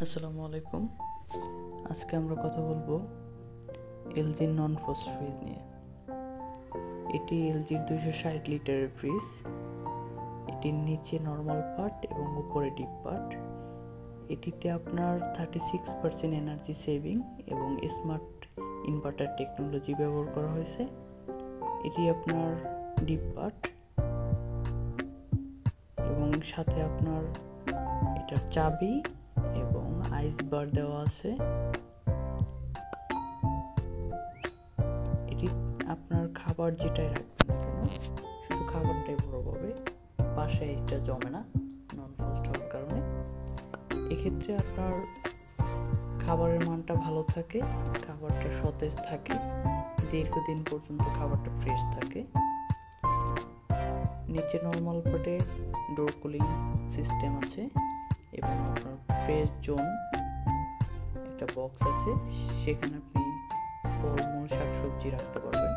আসসালামু আলাইকুম। আজকে আমরা কথা বলবো এলজি নন ফ্রস্ট ফ্রিজ নিয়ে। এটি এলজির 260 লিটারের ফ্রিজ। এটির নিচে নর্মাল পার্ট এবং উপরে ডিপ পার্ট। এটিতে আপনার 36% এনার্জি সেভিং এবং স্মার্ট ইনভার্টার টেকনোলজি ব্যবহার করা হয়েছে। এটি আপনার ডিপ পার্ট এবং সাথে আপনার এটার চাবি এবং আইস বার দেওয়া আছে। এটি আপনার খাবার যেটাই রাখবেন না কেন শুধু খাবারটাই বড় পাবে, পাশে আইসটা জমে না নন ফ্রস্ট হওয়ার কারণে। এক্ষেত্রে আপনার খাবারের মানটা ভালো থাকে, খাবারটা সতেজ থাকে, দীর্ঘদিন পর্যন্ত খাবারটা ফ্রেশ থাকে। নিচে নর্মাল পার্টে ডোর কুলিং সিস্টেম আছে এবং আপনার ফ্রেশ জোন একটা বক্স আছে, সেখানে আপনি ফলমূল শাকসবজি রাখতে পারবেন।